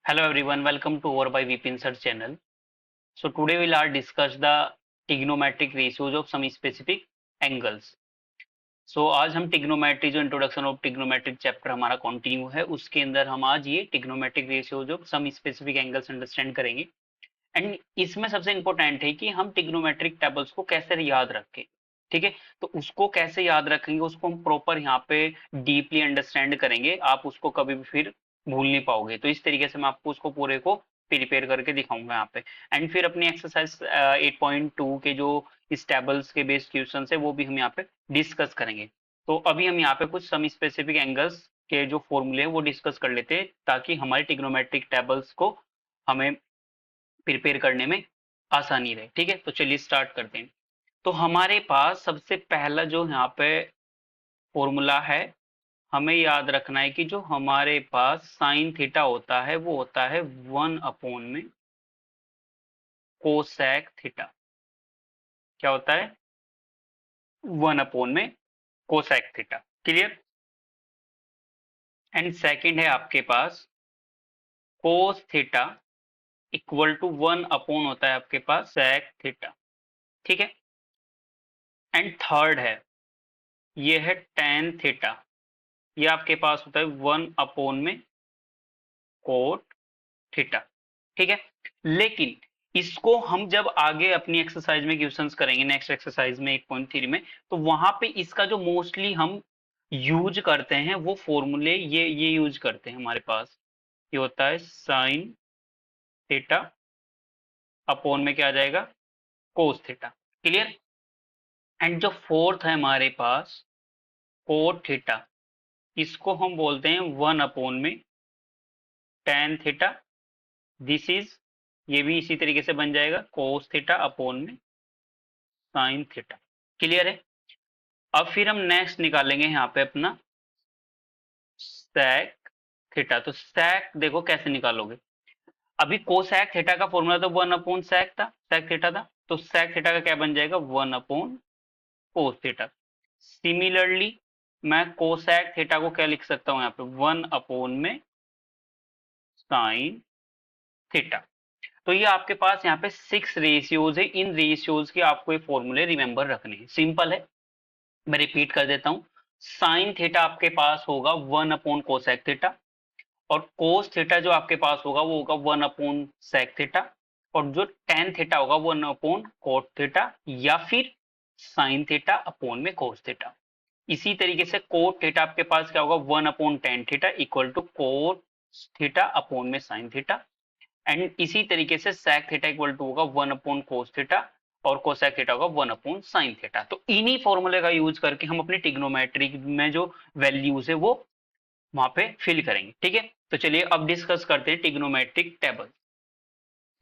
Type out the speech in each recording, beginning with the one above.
Hello everyone, welcome to Over by VPN Search channel. So today we'll discuss the trigonometric ratios of some specific angles. So आज हम trigonometry जो introduction of trigonometric chapter हमारा continue है उसके अंदर हम आज ये trigonometric ratios of some specific angles understand करेंगे एंड इसमें सबसे इंपॉर्टेंट है कि हम trigonometric टेबल्स को कैसे याद रखें. ठीक है, तो उसको कैसे याद रखेंगे उसको हम प्रॉपर यहाँ पे डीपली अंडरस्टैंड करेंगे. आप उसको कभी भी फिर भूल नहीं पाओगे. तो इस तरीके से मैं आपको उसको पूरे को प्रिपेयर करके दिखाऊंगा यहाँ पे. एंड फिर अपनी एक्सरसाइज 8.2 के जो इस टेबल्स के बेस्ड क्वेश्चन है वो भी हम यहाँ पे डिस्कस करेंगे. तो अभी हम यहाँ पे कुछ सम स्पेसिफिक एंगल्स के जो फॉर्मूले हैं वो डिस्कस कर लेते हैं ताकि हमारे ट्रिग्नोमेट्रिक टेबल्स को हमें प्रिपेयर करने में आसानी रहे. ठीक है, तो चलिए स्टार्ट करते हैं. तो हमारे पास सबसे पहला जो यहाँ पे फॉर्मूला है हमें याद रखना है कि जो हमारे पास साइन थीटा होता है वो होता है 1 में कोसेक थीटा. क्या होता है? 1 में cosec theta. Clear. And second है आपके पास कोस थीटा इक्वल टू 1 होता है आपके पास सेक थीटा. ठीक है. एंड थर्ड है ये है टेन थीटा. ये आपके पास होता है 1 में कोट थीटा. ठीक है, लेकिन इसको हम जब आगे अपनी एक्सरसाइज में क्वेश्चंस करेंगे नेक्स्ट एक्सरसाइज में 1.3 में तो वहां पे इसका जो मोस्टली हम यूज करते हैं वो फॉर्मूले ये यूज करते हैं. हमारे पास ये होता है साइन थीटा अपॉन में क्या आ जाएगा कोस थीटा. क्लियर. एंड जो फोर्थ है हमारे पास कोट थीटा इसको हम बोलते हैं 1 में टेन थीटा. दिस इज ये भी इसी तरीके से बन जाएगा कोस थीटा अपॉन में साइन थीटा. क्लियर है. अब फिर हम नेक्स्ट निकालेंगे यहाँ पे अपना सेक थीटा. तो सेक देखो कैसे निकालोगे. अभी कोसेक थीटा का फॉर्मूला तो 1 सेक था, सेक थीटा था. तो सेक थीटा का क्या बन जाएगा 1 कोस थीटा. सिमिलरली मैं कोसेक थीटा को क्या लिख सकता हूँ यहाँ पे 1 में साइन थीटा. तो ये आपके पास यहाँ पे 6 रेशियोज है. इन रेशियोज के आपको ये फॉर्मूले रिमेंबर रखने हैं. सिंपल है, मैं रिपीट कर देता हूँ. साइन थीटा आपके पास होगा 1 कोसेक थीटा और कोस थीटा जो आपके पास होगा वो होगा 1 सेक थीटा और जो टेन थीटा होगा 1 कोट थीटा या फिर साइन थीटा अपॉन में कोस थीटा. इसी तरीके से कोट थीटा आपके पास क्या होगा 1/टेन theta equal to cot theta upon में साइन थीटा. एंड इसी तरीके से सेक थीटा इक्वल टू होगा 1/कोस थीटा और कोसेक थीटा होगा 1/साइन थीटा. तो इन्हीं फॉर्मूले का यूज करके हम अपनी ट्रिग्नोमेट्री में जो वैल्यूज है वो वहां पे फिल करेंगे. ठीक है, तो चलिए अब डिस्कस करते हैं ट्रिग्नोमेट्रिक टेबल.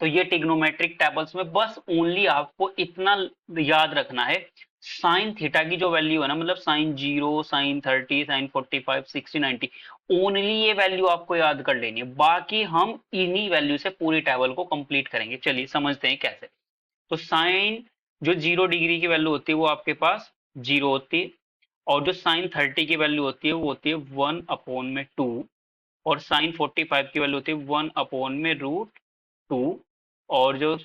तो ये ट्रिग्नोमेट्रिक टेबल्स में बस ओनली आपको इतना याद रखना है साइन थीटा की जो वैल्यू है ना, मतलब साइन 0, साइन 30, साइन 45, 60, 90, ओनली ये वैल्यू आपको याद कर लेनी है. बाकी हम इन्हीं वैल्यू से पूरी टेबल को कंप्लीट करेंगे. चलिए समझते हैं कैसे. तो साइन जो 0 डिग्री की वैल्यू होती है वो आपके पास 0 होती है और जो साइन 30 की वैल्यू होती है वो होती है 1/2 और साइन 45 की वैल्यू होती है 1/√2 और जो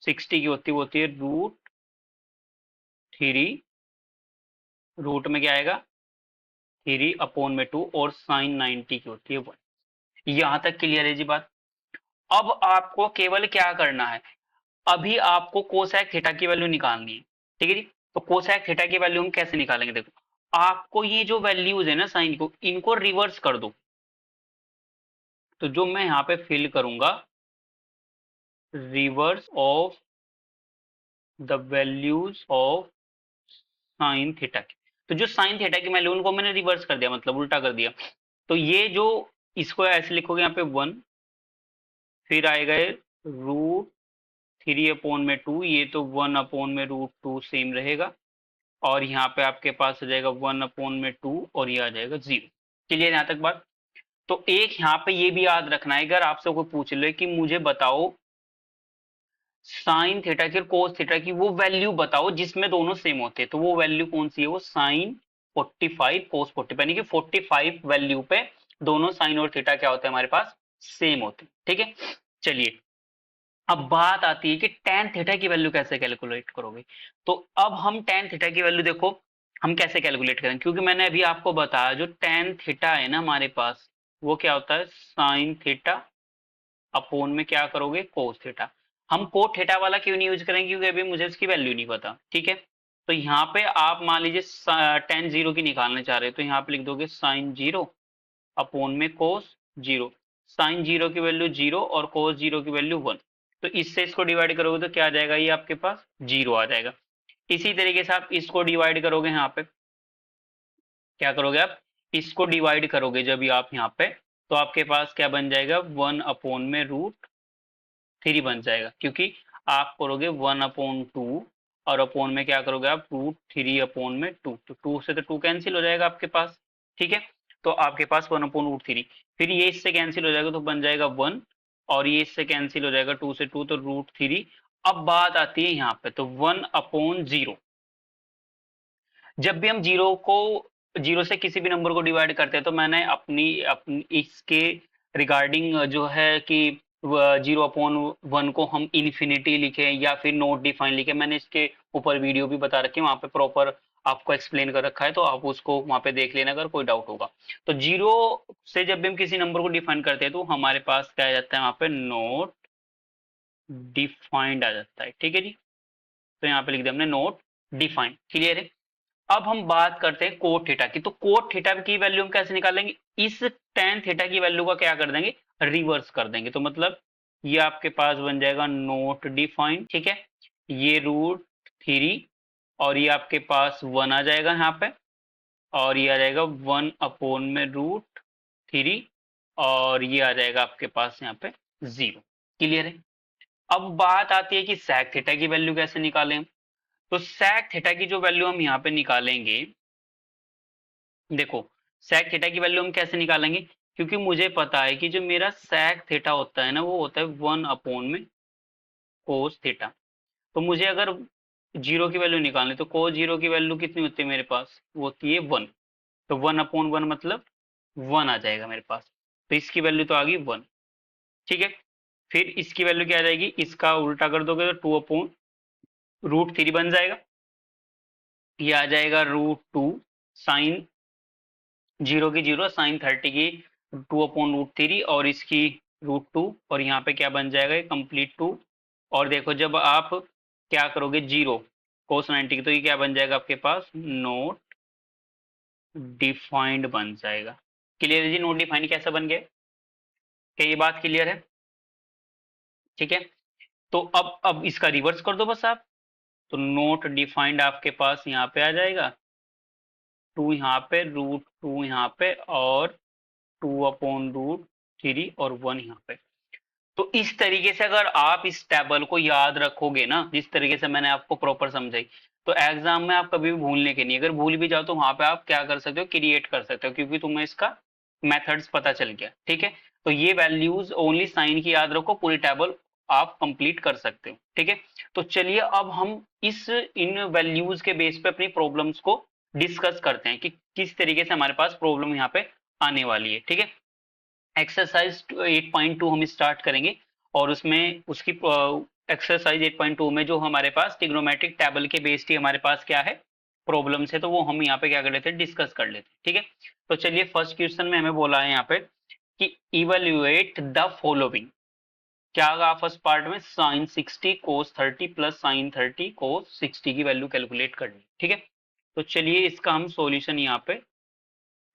60 की होती है वो होती है √3. रूट में क्या आएगा 3/2 और साइन 90 की होती है 1. यहां तक क्लियर है जी बात. अब आपको केवल क्या करना है, अभी आपको कोसेक थीटा की वैल्यू निकालनी है. ठीक है जी. तो कोसेक थीटा की वैल्यू हम कैसे निकालेंगे. देखो आपको ये जो वैल्यूज है ना साइन को इनको रिवर्स कर दो. तो जो मैं यहाँ पे फिल करूंगा reverse of the values of sine theta की. तो जो साइन थीटा की वैल्यू उनको मैंने रिवर्स कर दिया, मतलब उल्टा कर दिया. तो ये जो इसको ऐसे लिखोगे यहाँ पे 1 फिर आएगा ये √3/2. ये तो 1/√2 सेम रहेगा और यहाँ पे आपके पास आ जाएगा 1/2 और ये आ जाएगा 0. क्लियर यहाँ तक बात. तो एक यहाँ पे ये भी याद रखना है अगर आपसे कोई पूछ ले कि मुझे बताओ साइन थीटा की और कोस थीटा की वो वैल्यू बताओ जिसमें दोनों सेम होते हैं, तो वो वैल्यू कौन सी है, वो साइन 45 कोस 45 यानी कि 45 वैल्यू पे दोनों साइन और थीटा क्या होते हैं हमारे पास सेम होते हैं, ठीक है। चलिए अब बात आती है कि टेन थीटा की वैल्यू कैसे कैलकुलेट करोगे। तो अब हम टेन थीटा की वैल्यू देखो हम कैसे कैलकुलेट करें, क्योंकि मैंने अभी आपको बताया जो टेन थीटा है ना हमारे पास, वो क्या होता है साइन थीटा अपोन में क्या करोगे कोस थीटा। हम कोट थीटा वाला क्यों नहीं यूज करेंगे, क्योंकि अभी मुझे इसकी वैल्यू नहीं पता, ठीक है। तो यहाँ पे आप मान लीजिए टेन जीरो की निकालना चाह रहे हो, तो यहाँ पे लिख दोगे साइन जीरो अपोन में कोस जीरो। साइन जीरो की वैल्यू जीरो और कोस जीरो की वैल्यू वन। तो इससे इसको डिवाइड करोगे तो क्या आ जाएगा, ये आपके पास जीरो आ जाएगा। इसी तरीके से आप इसको डिवाइड करोगे, यहाँ पे क्या करोगे आप इसको डिवाइड करोगे जब भी आप यहाँ पे, तो आपके पास क्या बन जाएगा वन अपोन में रूट थ्री बन जाएगा, क्योंकि आप करोगे वन अपोन टू और अपोन में क्या करोगे आप रूट थ्री अपोन में टू, तो टू से तो टू कैंसिल हो जाएगा आपके पास, ठीक है। तो आपके पास वन अपोन रूट थ्री, फिर ये इससे कैंसिल हो जाएगा तो बन जाएगा वन, और ये इससे कैंसिल हो जाएगा टू से टू तो रूट थ्री। अब बात आती है यहाँ पे, तो वन अपॉन जीरो, जब भी हम जीरो को जीरो से किसी भी नंबर को डिवाइड करते हैं तो मैंने अपनी अपनी इसके रिगार्डिंग जो है कि जीरो अपॉन वन को हम इन्फिनिटी लिखे या फिर नॉट डिफाइन लिखे, मैंने इसके ऊपर वीडियो भी बता रखी है, वहां पे प्रॉपर आपको एक्सप्लेन कर रखा है, तो आप उसको वहां पे देख लेना अगर कोई डाउट होगा। तो जीरो से जब भी हम किसी नंबर को डिफाइन करते हैं तो हमारे पास क्या आ जाता है वहां पे नॉट डिफाइंड आ जाता है, ठीक है जी। तो यहाँ पे लिख दिया हमने नॉट डिफाइंड, क्लियर है। अब हम बात करते हैं कोट थीटा की, तो कोट थीटा की वैल्यू हम कैसे निकालेंगे, इस टेन थीटा की वैल्यू का क्या कर देंगे रिवर्स कर देंगे, तो मतलब ये आपके पास बन जाएगा नॉट डिफाइंड, ठीक है। ये रूट थ्री और ये आपके पास वन आ जाएगा यहाँ पे, और ये आ जाएगा वन अपोन में रूट थ्री, और ये आ जाएगा आपके पास यहाँ पे जीरो, क्लियर है। अब बात आती है कि sec थीटा की वैल्यू कैसे निकालें। तो sec थीटा की जो वैल्यू हम यहाँ पे निकालेंगे, देखो sec थीटा की वैल्यू हम कैसे निकालेंगे, क्योंकि मुझे पता है कि जो मेरा sec थीटा होता है ना वो होता है वन अपॉन में cos थीटा। तो मुझे अगर जीरो की वैल्यू निकालनी तो cos जीरो की वैल्यू कितनी होती है मेरे पास, वो होती है वन। तो वन अपॉन वन मतलब वन आ जाएगा मेरे पास, तो इसकी वैल्यू तो आ गई वन, ठीक है। फिर इसकी वैल्यू क्या आ जाएगी, इसका उल्टा कर दोगे तो टू अपॉन रूट थ्री बन जाएगा, ये आ जाएगा रूट टू साइन जीरो की जीरो साइन थर्टी की टू अपॉन रूट थ्री, और इसकी रूट टू, और यहाँ पे क्या बन जाएगा कंप्लीट टू। और देखो जब आप क्या करोगे जीरो कोस 90 की, तो ये क्या बन जाएगा आपके पास नोट डिफाइंड बन जाएगा, क्लियर है जी। नोट डिफाइंड कैसा बन गया, क्या ये बात क्लियर है, ठीक है। तो अब इसका रिवर्स कर दो बस आप, तो नोट डिफाइंड आपके पास यहाँ पे आ जाएगा, टू यहाँ पे रूट टू यहाँ पे और टू अपॉन रूट थ्री और वन यहाँ पे। तो इस तरीके से अगर आप इस टेबल को याद रखोगे ना, जिस तरीके से मैंने आपको प्रॉपर समझाई, तो एग्जाम में आप कभी भी भूलने के नहीं, अगर भूल भी जाओ तो वहां पे आप क्या कर सकते हो क्रिएट कर सकते हो, क्योंकि तुम्हें इसका मेथड्स पता चल गया, ठीक है। तो ये वैल्यूज ओनली साइन की याद रखो, पूरी टेबल आप कंप्लीट कर सकते हो, ठीक है। तो चलिए अब हम इस इन वैल्यूज के बेस पे अपनी प्रॉब्लम्स को डिस्कस करते हैं कि किस तरीके से हमारे पास प्रॉब्लम यहाँ पे आने वाली है, ठीक है। एक्सरसाइज 8.2 हम स्टार्ट करेंगे, और उसमें उसकी एक्सरसाइज 8.2 में जो हमारे पास ट्रिग्नोमेट्रिक टेबल के बेस्ड ही हमारे पास क्या है प्रॉब्लम्स है, तो वो हम यहाँ पे क्या कर लेते हैं डिस्कस कर लेते हैं, ठीक है। तो चलिए फर्स्ट क्वेश्चन में हमें बोला है यहाँ पे कि इवेल्युएट द फॉलोइंग, क्या आगा फर्स्ट पार्ट में साइन 60 कोस 30 प्लस साइन 30 कोस 60 की वैल्यू कैलकुलेट करनी, ठीक है। तो चलिए इसका हम सॉल्यूशन यहाँ पे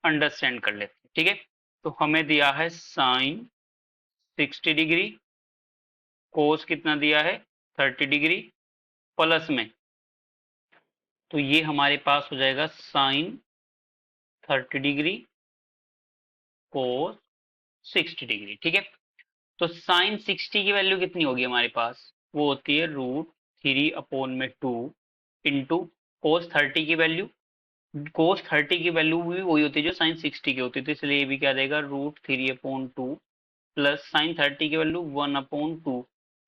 अंडरस्टैंड कर लेते हैं, ठीक है। तो हमें दिया है साइन 60 डिग्री, कोस कितना दिया है 30 डिग्री, प्लस में तो ये हमारे पास हो जाएगा साइन 30 डिग्री कोस 60 डिग्री, ठीक है। तो साइन 60 की वैल्यू कितनी होगी हमारे पास, वो होती है रूट थ्री अपॉन में टू इंटू कोस 30 की वैल्यू, कोस 30 की वैल्यू भी वही होती है जो साइन 60 की होती है, तो इसलिए ये भी क्या देगा root three upon two plus sine 30 की value one upon two,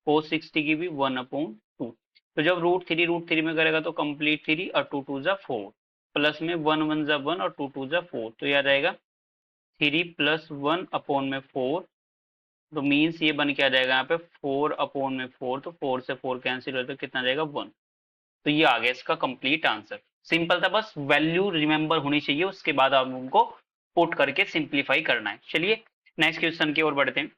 cos 60 की भी वन अपॉन टू। तो जब रूट थ्री में करेगा तो कंप्लीट थ्री और टू टू जा फोर, प्लस में वन वन जा वन और टू टू जा फोर, तो यह रहेगा थ्री प्लस वन अपॉन में फोर तो मीन्स ये बन के आ जाएगा यहाँ पे 4/4, तो 4 से 4 कैंसिल हो तो कितना जाएगा 1। तो ये आ गया इसका कंप्लीट आंसर। सिंपल था, बस वैल्यू रिमेंबर होनी चाहिए, उसके बाद आप उनको पुट करके सिंप्लीफाई करना है। चलिए नेक्स्ट क्वेश्चन की ओर बढ़ते हैं।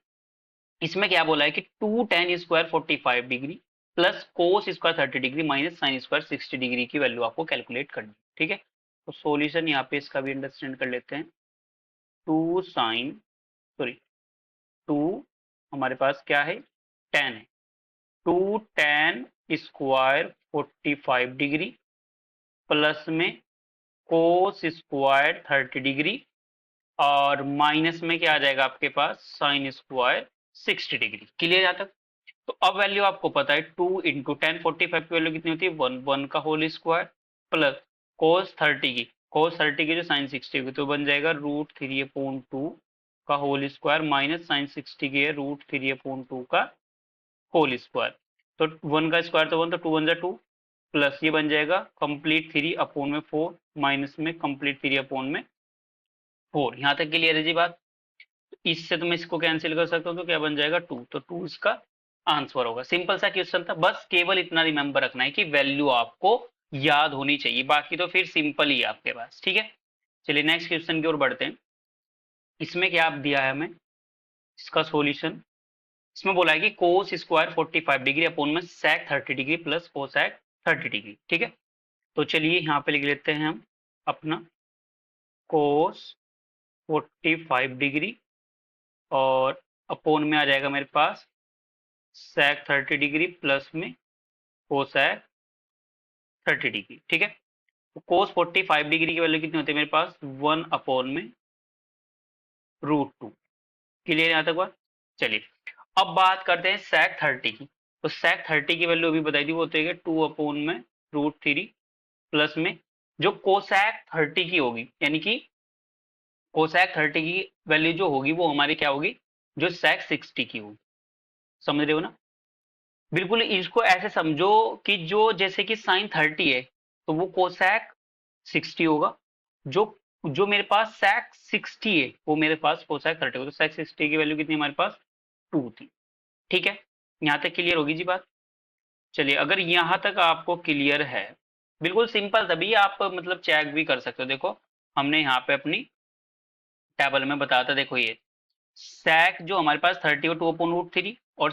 इसमें क्या बोला है कि 2 tan² 45 degree plus cos square 30 degree minus sine square 60 degree की वैल्यू आपको कैलकुलेट करनी है। ठीक है, तो सॉल्यूशन यहाँ पे इसका भी अंडरस्टैंड कर लेते हैं। 2 हमारे पास क्या है, tan है। 2 tan² 45 डिग्री प्लस में कोस स्क्वायर 30 डिग्री और माइनस में क्या आ जाएगा आपके पास, साइन स्क्वायर 60 डिग्री। क्लियर यहाँ तक? तो अब वैल्यू आपको पता है 2 × tan45 की वैल्यू कितनी होती है, 1 का होल स्क्वायर प्लस कोस 30 की जो साइन 60 की, तो बन जाएगा √3/2 का होल स्क्वायर माइनस साइन 60 की है √3/2 का होल स्क्वायर। तो 1 का स्क्वायर तो 1, तो 2 1 2 प्लस ये बन जाएगा कंप्लीट 3/4 माइनस में कंप्लीट 3/4। यहाँ तक क्लियर है जी बात? इससे तो मैं इसको कैंसिल कर सकता हूँ, तो क्या बन जाएगा 2, तो 2 इसका आंसर होगा। सिंपल सा क्वेश्चन था, बस केवल इतना रिमेंबर रखना है कि वैल्यू आपको याद होनी चाहिए, बाकी तो फिर सिंपल ही है आपके पास। ठीक है, चलिए नेक्स्ट क्वेश्चन की ओर बढ़ते हैं। इसमें क्या आप दिया है हमें, इसका सॉल्यूशन। इसमें बोला है कि कोस स्क्वायर 45 डिग्री अपोन में sec 30 degree plus cosec 30 degree. ठीक है, तो चलिए यहाँ पे लिख लेते हैं हम अपना कोस 45 डिग्री और अपोन में आ जाएगा मेरे पास sec 30 डिग्री प्लस में कोसेक 30 डिग्री। ठीक है, तो कोस 45 डिग्री की वैल्यू कितनी होती है मेरे पास, 1/√2। क्लियर यहाँ तक बात? चलिए अब बात करते हैं sec 30 की। तो sec 30 की वैल्यू अभी बताई थी, वो होती है 2/√3 प्लस में जो कोसेक 30 की होगी, यानी कि कोसेक 30 की वैल्यू जो होगी वो हमारी क्या होगी, जो sec 60 की होगी। समझ रहे हो ना? बिल्कुल इसको ऐसे समझो कि जो जैसे कि साइन 30 है तो वो कोसेक 60 होगा, जो जो मेरे पास sec 60 है वो मेरे पास कोसेक 30 होगा। तो sec 60 की वैल्यू कितनी हमारे पास, 2 थी। ठीक है, यहाँ तक क्लियर होगी जी बात? चलिए अगर यहाँ तक आपको क्लियर है, बिल्कुल सिंपल, तभी आप मतलब चेक भी कर सकते हो। देखो हमने यहाँ पे अपनी टेबल में बताया था, देखो ये sec जो हमारे पास 30 और 2/√3 और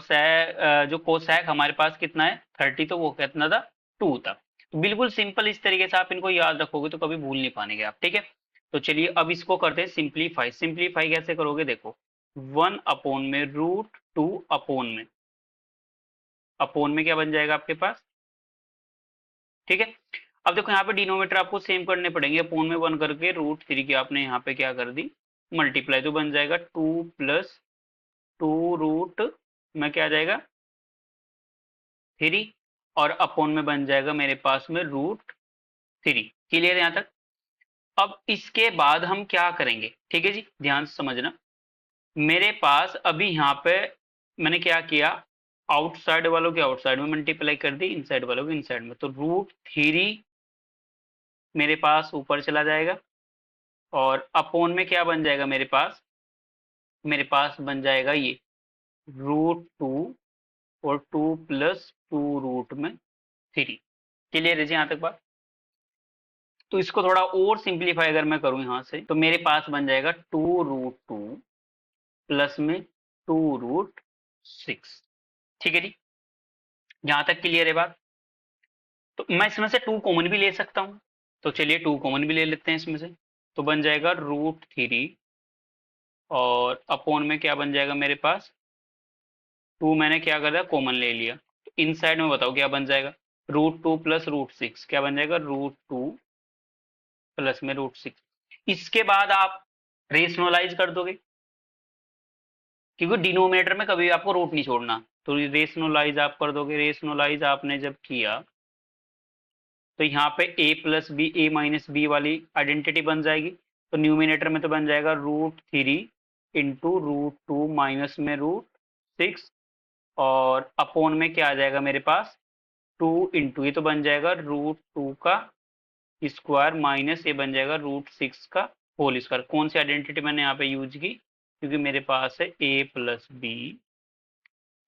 जो कोसेक हमारे पास कितना है 30, तो वो कितना था, 2 था। तो बिल्कुल सिंपल इस तरीके से आप इनको याद रखोगे तो कभी भूल नहीं पाएंगे आप। ठीक है, तो चलिए अब इसको करते हैं सिंप्लीफाई। सिंप्लीफाई कैसे करोगे, देखो 1/√2 अपोन में क्या बन जाएगा आपके पास। ठीक है, अब देखो यहाँ पे डिनोमीटर आपको सेम करने पड़ेंगे, अपोन में 1 करके √3 की आपने यहाँ पे क्या कर दी, मल्टीप्लाई, तो बन जाएगा 2 + 2 में क्या आ जाएगा 3 और अपोन में बन जाएगा मेरे पास में √3। क्लियर है यहाँ तक? अब इसके बाद हम क्या करेंगे, ठीक है जी, ध्यान से समझना। मेरे पास अभी यहाँ पे मैंने क्या किया, आउटसाइड वालों के आउटसाइड में मल्टीप्लाई कर दी, इनसाइड वालों के इनसाइड में, तो √3 मेरे पास ऊपर चला जाएगा और अपोन में क्या बन जाएगा मेरे पास बन जाएगा ये √2 और 2 + 2√3। क्लियर है जी यहाँ तक बात? तो इसको थोड़ा और सिंप्लीफाई अगर मैं करूं यहाँ से, तो मेरे पास बन जाएगा 2√2 प्लस में 2√6। ठीक है जी, यहाँ तक क्लियर है बात? तो मैं इसमें से 2 कॉमन भी ले सकता हूँ, तो चलिए 2 कॉमन भी ले लेते हैं इसमें से, तो बन जाएगा √3 और अपोन में क्या बन जाएगा मेरे पास 2, मैंने क्या कर दिया कॉमन ले लिया, तो इन साइड में बताओ क्या बन जाएगा, √2 + √6 क्या बन जाएगा, √2 प्लस में √6। इसके बाद आप रेशनलाइज कर दोगे, क्योंकि डिनोमिनेटर में कभी आपको रूट नहीं छोड़ना, तो रेशनलाइज आप कर दोगे। रेशनलाइज आपने जब किया तो यहाँ पे a + b a - b वाली आइडेंटिटी बन जाएगी, तो न्यूमिनेटर में तो बन जाएगा √3 इंटू √2 माइनस में √6 और अपोन में क्या आ जाएगा मेरे पास 2 इंटू, ये तो बन जाएगा √2 का स्क्वायर माइनस ये बन जाएगा √6 का होल स्क्वायर। कौन सी आइडेंटिटी मैंने यहाँ पे यूज की, क्योंकि मेरे पास है a plus b,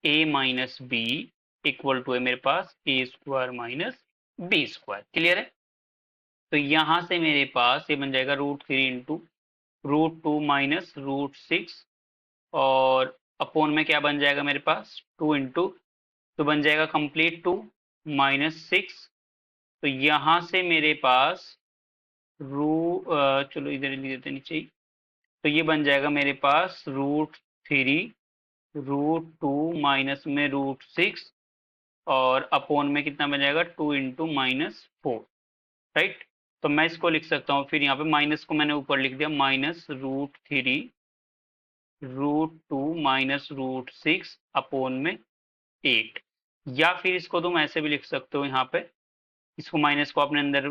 a minus b equal to है मेरे पास a square minus b square. Clear है? तो यहां से मेरे पास ये बन जाएगा √3 इंटू √2 माइनस √6 और अपोन में क्या बन जाएगा मेरे पास 2 इंटू, तो बन जाएगा कंप्लीट 2 माइनस 6। तो यहां से मेरे पास चलो इधर लिख देते नीचे ही। तो ये बन जाएगा मेरे पास √3 √2 माइनस में √6 और अपोन में कितना बन जाएगा 2 इंटू माइनस 4। राइट? तो मैं इसको लिख सकता हूँ, फिर यहाँ पे माइनस को मैंने ऊपर लिख दिया, माइनस √3 √2 माइनस √6 अपोन में 8। या फिर इसको तुम ऐसे भी लिख सकते हो, यहाँ पे इसको माइनस को अपने अंदर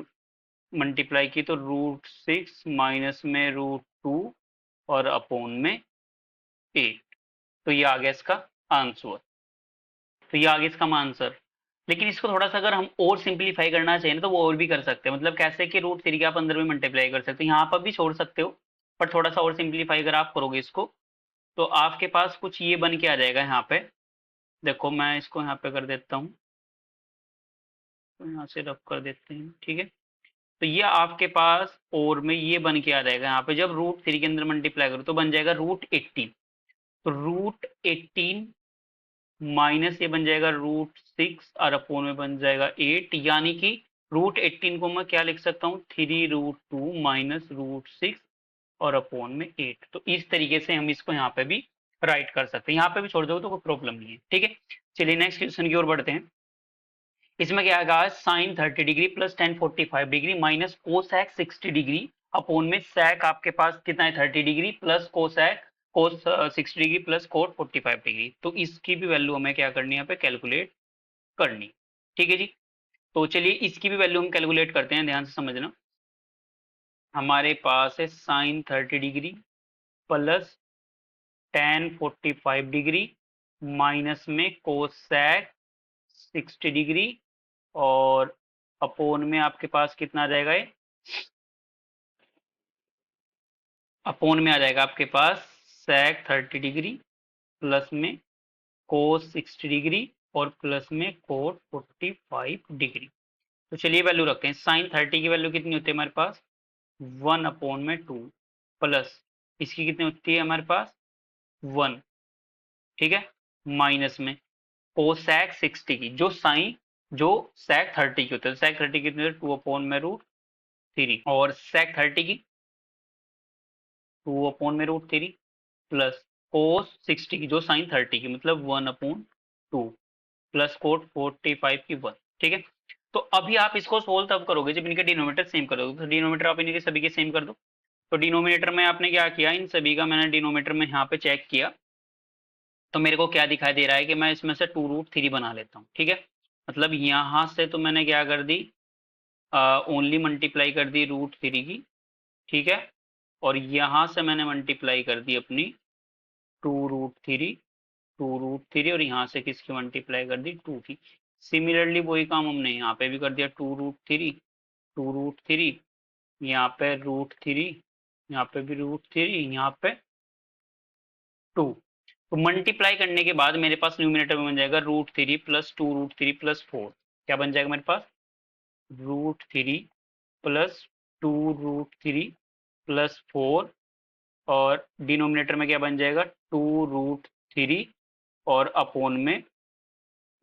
मल्टीप्लाई की तो √6 माइनस में √2 और अपोन में 8। तो ये आ गया इसका आंसर। तो ये आ गया इसका आंसर। लेकिन इसको थोड़ा सा अगर हम और सिंपलीफाई करना चाहिए ना तो वो और भी कर सकते हैं। मतलब कैसे कि √3 के आप अंदर भी मल्टीप्लाई कर सकते हो, यहाँ पर भी छोड़ सकते हो, पर थोड़ा सा और सिंपलीफाई अगर आप करोगे इसको तो आपके पास कुछ ये बन के आ जाएगा। यहाँ पे देखो मैं इसको यहाँ पे कर देता हूँ, तो यहाँ से रब कर देते हैं, ठीक है। तो ये आपके पास और में ये बन के आ जाएगा। यहाँ पे जब √3 के अंदर मल्टीप्लाई करो तो बन जाएगा √18। तो √18 माइनस ये बन जाएगा √6 और अपोन में बन जाएगा 8, यानी कि √18 को मैं क्या लिख सकता हूँ 3√2 माइनस √6 और अपोन में 8। तो इस तरीके से हम इसको यहाँ पे भी राइट कर सकते हैं। यहाँ पे भी छोड़ दो तो कोई प्रॉब्लम नहीं है, ठीक है। चलिए नेक्स्ट क्वेश्चन की ओर बढ़ते हैं। इसमें क्या आएगा sine 30 degree plus tan 45 degree minus cosec 60 degree upon में सैक आपके पास कितना है 30 degree plus cosec cos 60 degree plus cot 45 degree. तो इसकी भी वैल्यू हमें क्या करनी है यहाँ पे कैलकुलेट करनी, ठीक है जी। तो चलिए इसकी भी वैल्यू हम कैलकुलेट करते हैं, ध्यान से समझना। हमारे पास है sine 30 degree plus tan 45 degree minus में कोसैक 60 डिग्री और अपोन में आपके पास कितना आ जाएगा, ये अपोन में आ जाएगा आपके पास sec 30 डिग्री प्लस में cos 60 डिग्री और प्लस में cot 45 डिग्री। तो चलिए वैल्यू रखते हैं। साइन 30 की वैल्यू कितनी होती है हमारे पास 1 अपोन में 2 प्लस इसकी कितनी होती है हमारे पास 1, ठीक है, माइनस में कोसैक 60 की जो sec 30 की होती है, sec 30 की कितनी होती है 2 अपोन में √3 और sec 30 की 2 अपोन में √3 प्लस कोस 60 की जो साइन 30 की मतलब 1 अपोन 2 प्लस कोट 45 की 1, ठीक है। तो अभी आप इसको सोल्व तब करोगे जब इनके डिनोमिनेटर सेम करोगे। तो डिनोमिनेटर आप इनके सभी के सेम कर दो। तो डिनोमिनेटर में आपने क्या किया, इन सभी का मैंने डिनोमिनेटर में यहाँ पे चेक किया तो मेरे को क्या दिखाई दे रहा है कि मैं इसमें से 2√3 बना लेता हूँ, ठीक है। मतलब यहाँ से तो मैंने क्या कर दी, ओनली मल्टीप्लाई कर दी √3 की, ठीक है, और यहाँ से मैंने मल्टीप्लाई कर दी अपनी 2√3 और यहाँ से किसकी मल्टीप्लाई कर दी 2 की। सिमिलरली वही काम हमने यहाँ पे भी कर दिया, 2√3 यहाँ पे √3, यहाँ पे भी √3, यहाँ पे 2। तो मल्टीप्लाई करने के बाद मेरे पास न्यूमिनेटर में बन जाएगा √3 प्लस 2√3 प्लस 4। क्या बन जाएगा मेरे पास √3 प्लस 2√3 प्लस 4 और डिनोमिनेटर में क्या बन जाएगा 2√3 और अपोन में,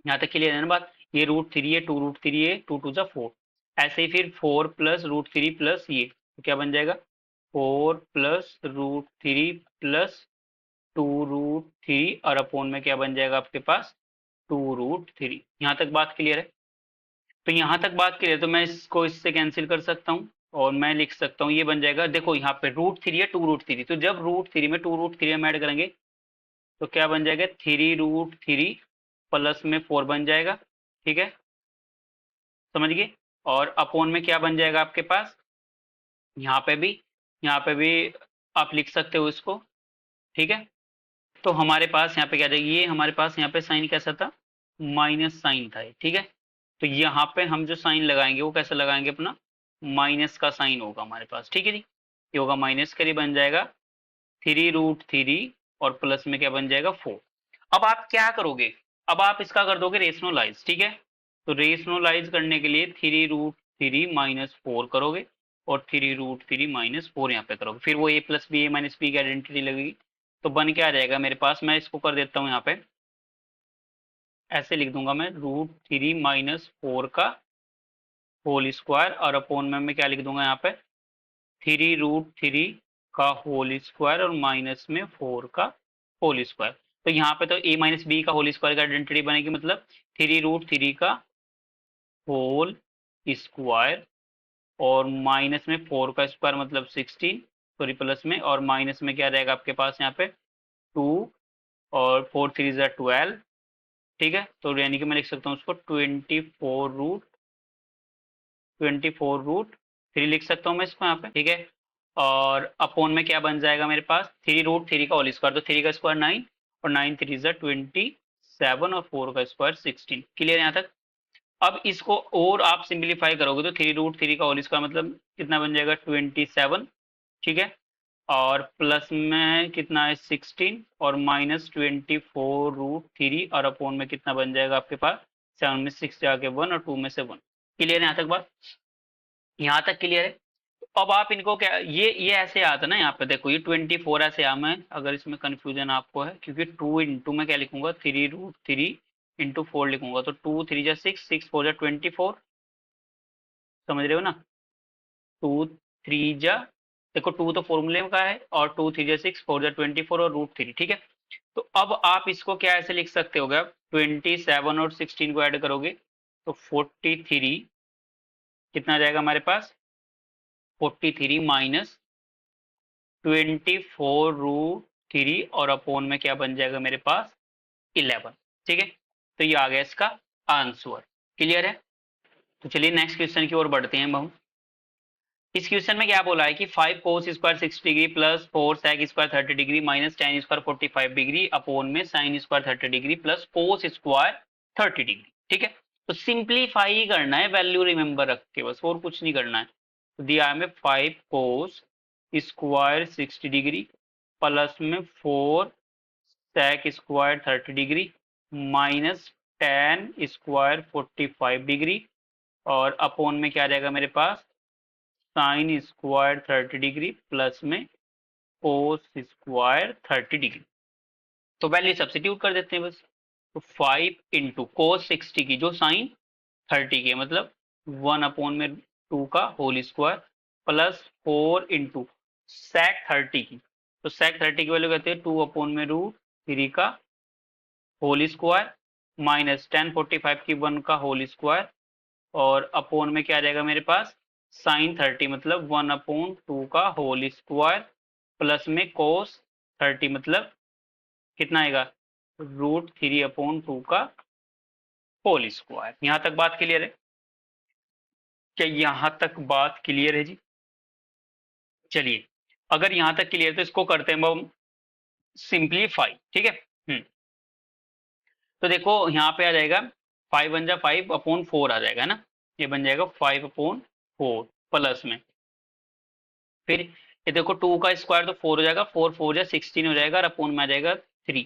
यहाँ तक क्लियर है ना बात, ये √3 है 2√3 है 2 2 जा 4, ऐसे ही फिर 4 प्लस √3 प्लस ये तो क्या बन जाएगा 4 प्लस √3 प्लस 2√3 और अपोन में क्या बन जाएगा आपके पास 2√3। यहाँ तक बात क्लियर है? तो यहाँ तक बात क्लियर, तो मैं इसको इससे कैंसिल कर सकता हूँ और मैं लिख सकता हूँ ये बन जाएगा, देखो यहाँ पे √3 है 2√3, तो जब √3 में 2√3 हम ऐड करेंगे तो क्या बन जाएगा 3√3 प्लस में 4 बन जाएगा, ठीक है, समझ गए। और अपोन में क्या बन जाएगा आपके पास, यहाँ पे भी आप लिख सकते हो इसको, ठीक है। तो हमारे पास यहाँ पे क्या जाएगी, ये हमारे पास यहाँ पे साइन कैसा था माइनस साइन था, ठीक है। तो यहाँ पे हम जो साइन लगाएंगे वो कैसे लगाएंगे, अपना माइनस का साइन होगा हमारे पास, ठीक है जी। ये होगा माइनस करी बन जाएगा 3√3 और प्लस में क्या बन जाएगा 4। अब आप क्या करोगे, अब आप इसका कर दोगे रेशनलाइज, ठीक है। तो रेशनलाइज करने के लिए 3√3 माइनस 4 करोगे और 3√3 माइनस 4 यहाँ पे करोगे, फिर वो a plus b a minus b की आइडेंटिटी लगेगी। तो बन क्या आ जाएगा मेरे पास, मैं इसको कर देता हूँ यहाँ पे, ऐसे लिख दूंगा मैं √3 माइनस 4 का होल स्क्वायर और अपोन में मैं क्या लिख दूंगा यहाँ पे 3√3 का होल स्क्वायर और माइनस में 4 का होल स्क्वायर। तो यहाँ पे तो a माइनस बी का होल स्क्वायर का आइडेंटिटी बनेगी, मतलब 3√3 का होल स्क्वायर और माइनस में 4 का स्क्वायर मतलब 16, सॉरी प्लस में, और माइनस में क्या रहेगा आपके पास यहाँ पे 2 और 4 3 ज़ा 12, ठीक है। तो यानी कि मैं लिख सकता हूँ उसको 24√3 लिख सकता हूँ मैं इसको यहाँ पे, ठीक है। और अपोन में क्या बन जाएगा मेरे पास 3√3 का होल स्क्वायर, तो 3 का स्क्वायर 9 और 9 3 ज़ा 27 और 4 का स्क्वायर 16। क्लियर यहाँ तक। अब इसको और आप सिंप्लीफाई करोगे तो 3√3 का होल स्क्वायर मतलब कितना बन जाएगा 27, ठीक है। और प्लस में कितना है 16 और माइनस 24√3 और अपोन में कितना बन जाएगा आपके पास 7 में 6 जाके 1 और 2 में से 1। क्लियर है यहाँ तक बात, यहाँ तक क्लियर है। तो अब आप इनको क्या, ये ऐसे आता ना, यहाँ पे देखो ये 24 ऐसे आ, मैं अगर इसमें कंफ्यूजन आपको है क्योंकि 2 इंटू में क्या लिखूंगा 3√3 इंटू 4 लिखूंगा, तो 2 3 जा 6 6 4 जा 24, समझ रहे हो ना। 2 3 जा, देखो 2 तो फॉर्मूले का है और 2 3 जा 6 4 जा 24 और √3, ठीक है। तो अब आप इसको क्या ऐसे लिख सकते हो, आप 27 और 16 को ऐड करोगे तो 43, कितना आ जाएगा हमारे पास 43 माइनस 24√3 और अपोन में क्या बन जाएगा मेरे पास 11, ठीक है। तो ये आ गया इसका आंसर। क्लियर है। तो चलिए नेक्स्ट क्वेश्चन की ओर बढ़ते हैं हम। इस क्वेश्चन में क्या बोला है कि 5 cos square 60 degree plus 4 sec square 30 degree minus tan square 45 degree upon में sine square 30 degree plus cos square 30 degree, ठीक है। तो सिंप्लीफाई करना है, वैल्यू रिमेंबर रख के, बस और कुछ नहीं करना है। तो दिया है 5 कोस स्क्वायर 60 डिग्री प्लस में 4 sec square 30 degree minus tan square 45 degree और अपोन में क्या रहेगा मेरे पास साइन स्क्वायर 30 डिग्री प्लस में कोस स्क्वायर 30 डिग्री। तो वैल्यू सब्स्टिट्यूट कर देते हैं बस। तो 5 इंटू कोस 60 की जो साइन 30 की है मतलब 1 अपोन में 2 का whole square plus 4 into sec 30 की, तो सेक 30 की वैल्यू कहते हैं 2 अपोन में √3 का होल स्क्वायर माइनस टेन 45 की 1 का होल स्क्वायर और अपोन में क्या आ जाएगा मेरे पास साइन 30 मतलब 1 अपोन 2 का होल स्क्वायर प्लस में कोस 30 मतलब कितना आएगा √3 अपोन 2 का होल स्क्वायर। यहां तक बात क्लियर है क्या, यहां तक बात क्लियर है जी। चलिए अगर यहां तक क्लियर तो इसको करते हैं हम सिंप्लीफाई, ठीक है। तो देखो यहाँ पे आ जाएगा 5 बन जा 5 अपॉन 4 आ जाएगा, है ना। ये बन जाएगा 5 अपॉन 4 प्लस में फिर ये देखो 2 का स्क्वायर तो 4 हो जाएगा, 4 4 जा 16 हो जाएगा और अपोन में आ जाएगा 3,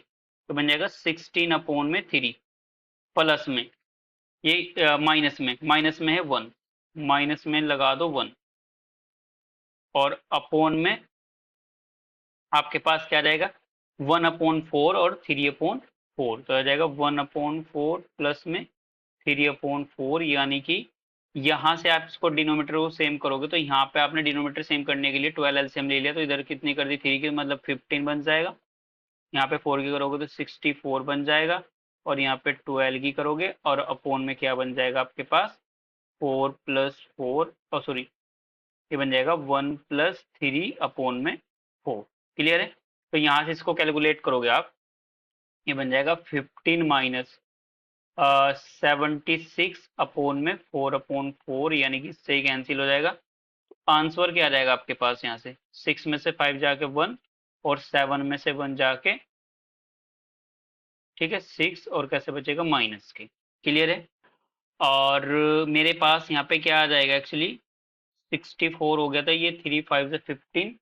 तो बन जाएगा 16 अपोन में 3 प्लस में ये माइनस में है 1, माइनस में लगा दो 1 और अपोन में आपके पास क्या रहेगा 1 अपॉन 4 और 3 अपॉन 4, तो आ जाएगा 1 अपॉन 4 प्लस में 3 अपॉन 4, यानी कि यहाँ से आप इसको डिनोमीटर को सेम करोगे तो यहाँ पे आपने डिनोमीटर सेम करने के लिए 12 एलसीएम ले लिया, तो इधर कितनी कर दी 3 की मतलब 15 बन जाएगा। यहाँ पे 4 की करोगे तो 64 बन जाएगा और यहाँ पे 12 की करोगे और अपोन में क्या बन जाएगा आपके पास 4 प्लस 4 और सॉरी ये बन जाएगा 1 प्लस 3 अपोन में 4। क्लियर है। तो यहाँ से इसको कैलकुलेट करोगे आप, ये बन जाएगा 15 माइनस 76 अपोन में 4 अपोन 4, यानी कि इससे ही कैंसिल हो जाएगा। आंसर क्या आ जाएगा आपके पास यहाँ से 6 में से 5 जाके 1 और 7 में से 1 जाके, ठीक है 6 और कैसे बचेगा माइनस के। क्लियर है। और मेरे पास यहाँ पे क्या आ जाएगा एक्चुअली 64 हो गया था, ये 3 5 से 15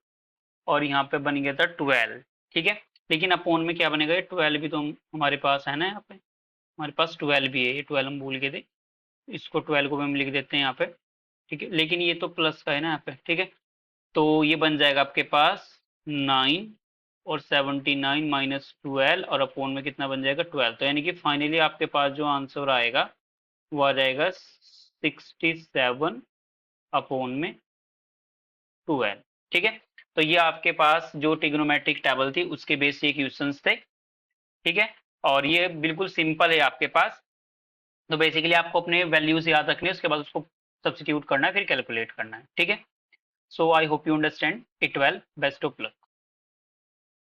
और यहाँ पे बन गया था 12, ठीक है। लेकिन अपोन में क्या बनेगा, ये 12 भी तो हमारे पास है ना, यहाँ पे हमारे पास 12 भी है, ये 12 हम भूल गए थे, इसको 12 को भी हम लिख देते हैं यहाँ पे, ठीक है। लेकिन ये तो प्लस का है ना यहाँ पे, ठीक है। तो ये बन जाएगा आपके पास 9 और 79 माइनस 12 और अपोन में कितना बन जाएगा 12। तो यानी कि फाइनली आपके पास जो आंसर आएगा वो आ जाएगा 67 अपोन में 12, ठीक है। तो ये आपके पास जो ट्रिग्नोमेट्रिक टेबल थी उसके बेस से क्वेश्चंस थे, ठीक है। और ये बिल्कुल सिंपल है आपके पास। तो बेसिकली आपको अपने वैल्यूज याद रखने हैं, उसके बाद उसको सब्स्टिट्यूट करना है, फिर कैलकुलेट करना है, ठीक है। So I hope you understand it well, best of luck.